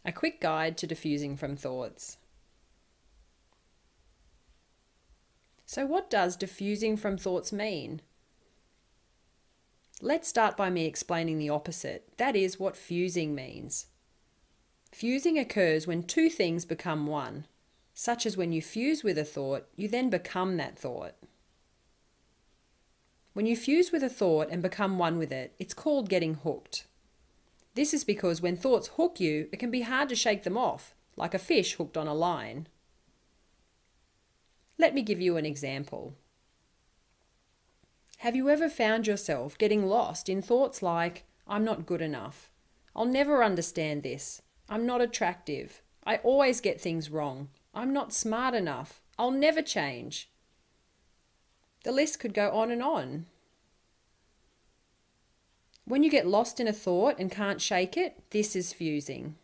A quick guide to diffusing from thoughts. So what does diffusing from thoughts mean? Let's start by me explaining the opposite. That is what fusing means. Fusing occurs when two things become one, such as when you fuse with a thought, you then become that thought. When you fuse with a thought and become one with it, it's called getting hooked. This is because when thoughts hook you, it can be hard to shake them off, like a fish hooked on a line. Let me give you an example. Have you ever found yourself getting lost in thoughts like, I'm not good enough, I'll never understand this, I'm not attractive, I always get things wrong, I'm not smart enough, I'll never change? The list could go on and on. When you get lost in a thought and can't shake it, this is fusing.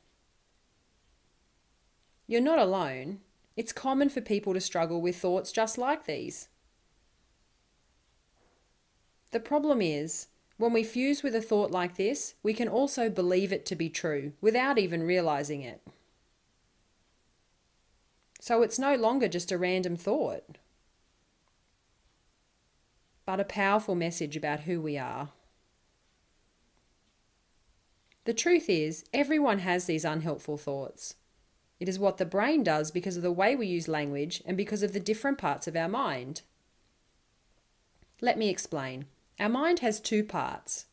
You're not alone. It's common for people to struggle with thoughts just like these. The problem is, when we fuse with a thought like this, we can also believe it to be true without even realizing it. So it's no longer just a random thought, but a powerful message about who we are. The truth is, everyone has these unhelpful thoughts. It is what the brain does because of the way we use language and because of the different parts of our mind. Let me explain. Our mind has two parts,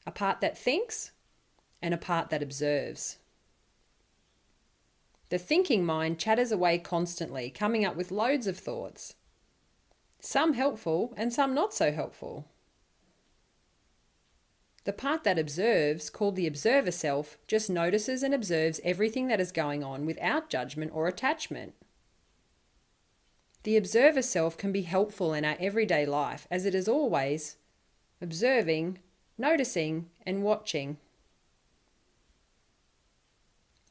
a part that thinks and a part that observes. The thinking mind chatters away constantly, coming up with loads of thoughts, some helpful and some not so helpful. The part that observes, called the observer self, just notices and observes everything that is going on without judgment or attachment. The observer self can be helpful in our everyday life as it is always observing, noticing, and watching.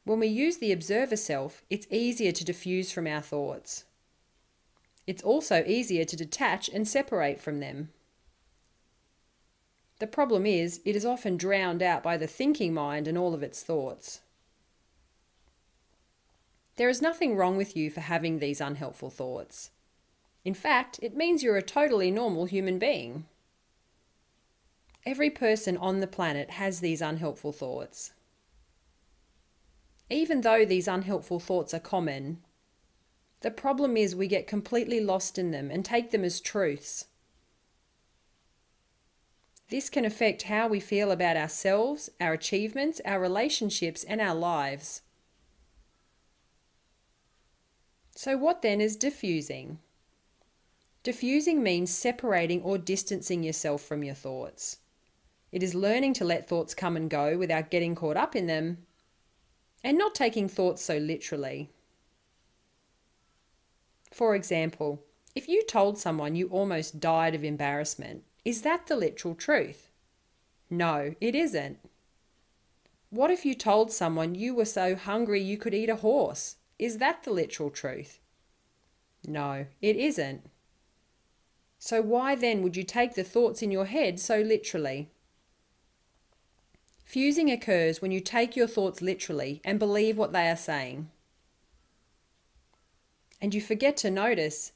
When we use the observer self, it's easier to diffuse from our thoughts. It's also easier to detach and separate from them. The problem is, it is often drowned out by the thinking mind and all of its thoughts. There is nothing wrong with you for having these unhelpful thoughts. In fact, it means you're a totally normal human being. Every person on the planet has these unhelpful thoughts. Even though these unhelpful thoughts are common, the problem is we get completely lost in them and take them as truths. This can affect how we feel about ourselves, our achievements, our relationships, and our lives. So what then is diffusing? Diffusing means separating or distancing yourself from your thoughts. It is learning to let thoughts come and go without getting caught up in them, and not taking thoughts so literally. For example, if you told someone you almost died of embarrassment, is that the literal truth? No, it isn't. What if you told someone you were so hungry you could eat a horse? Is that the literal truth? No, it isn't. So why then would you take the thoughts in your head so literally? Fusing occurs when you take your thoughts literally and believe what they are saying. And you forget to notice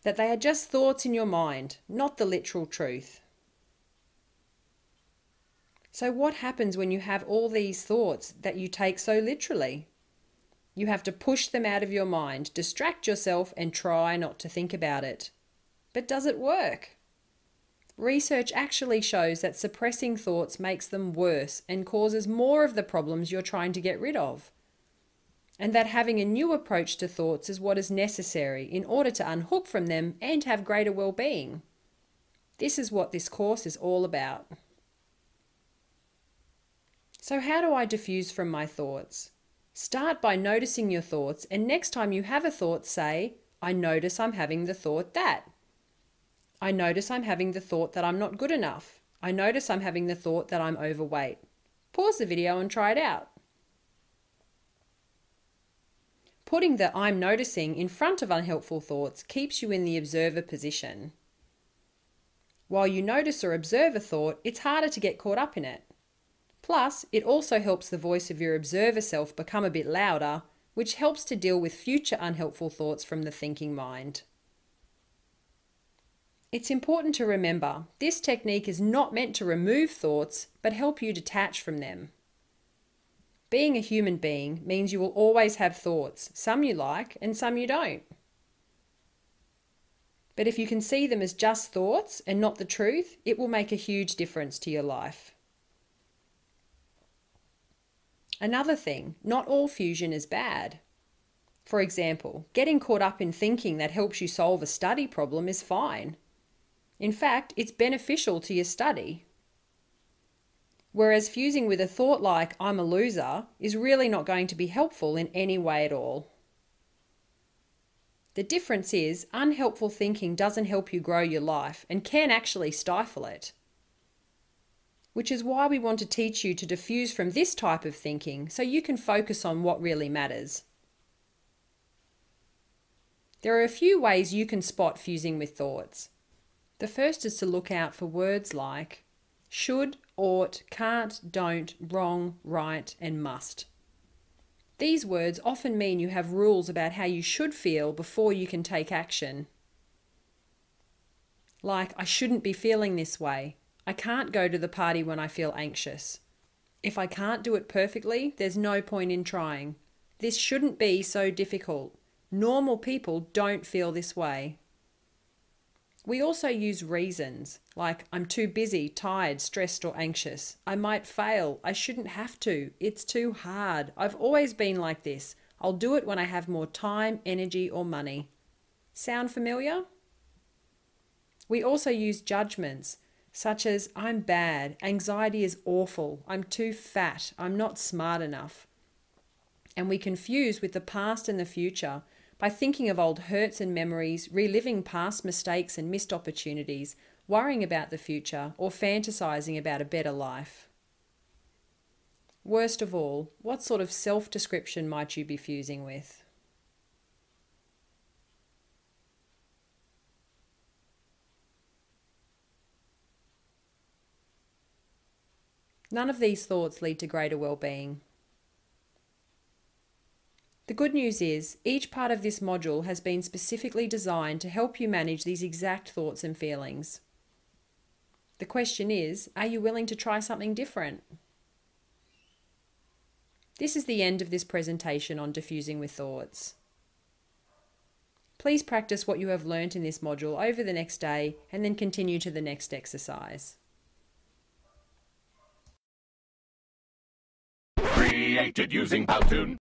that they are just thoughts in your mind, not the literal truth. So what happens when you have all these thoughts that you take so literally? You have to push them out of your mind, distract yourself, and try not to think about it. But does it work? Research actually shows that suppressing thoughts makes them worse and causes more of the problems you're trying to get rid of. And that having a new approach to thoughts is what is necessary in order to unhook from them and have greater well-being. This is what this course is all about. So how do I diffuse from my thoughts? Start by noticing your thoughts, and next time you have a thought, say, I notice I'm having the thought that. I notice I'm having the thought that I'm not good enough. I notice I'm having the thought that I'm overweight. Pause the video and try it out. Putting the I'm noticing in front of unhelpful thoughts keeps you in the observer position. While you notice or observe a thought, it's harder to get caught up in it. Plus, it also helps the voice of your observer self become a bit louder, which helps to deal with future unhelpful thoughts from the thinking mind. It's important to remember, this technique is not meant to remove thoughts, but help you detach from them. Being a human being means you will always have thoughts, some you like and some you don't. But if you can see them as just thoughts and not the truth, it will make a huge difference to your life. Another thing, not all fusion is bad. For example, getting caught up in thinking that helps you solve a study problem is fine. In fact, it's beneficial to your study. Whereas fusing with a thought like, I'm a loser, is really not going to be helpful in any way at all. The difference is, unhelpful thinking doesn't help you grow your life and can actually stifle it. Which is why we want to teach you to diffuse from this type of thinking so you can focus on what really matters. There are a few ways you can spot fusing with thoughts. The first is to look out for words like should, ought, can't, don't, wrong, right, and must. These words often mean you have rules about how you should feel before you can take action. Like, I shouldn't be feeling this way. I can't go to the party when I feel anxious. If I can't do it perfectly, there's no point in trying. This shouldn't be so difficult. Normal people don't feel this way. We also use reasons, like I'm too busy, tired, stressed or anxious. I might fail. I shouldn't have to. It's too hard. I've always been like this. I'll do it when I have more time, energy or money. Sound familiar? We also use judgments, such as I'm bad, anxiety is awful, I'm too fat, I'm not smart enough. And we confuse with the past and the future by thinking of old hurts and memories, reliving past mistakes and missed opportunities, worrying about the future, or fantasizing about a better life. Worst of all, what sort of self-description might you be fusing with? None of these thoughts lead to greater well-being. The good news is, each part of this module has been specifically designed to help you manage these exact thoughts and feelings. The question is, are you willing to try something different? This is the end of this presentation on diffusing with thoughts. Please practice what you have learnt in this module over the next day and then continue to the next exercise. Created using Powtoon.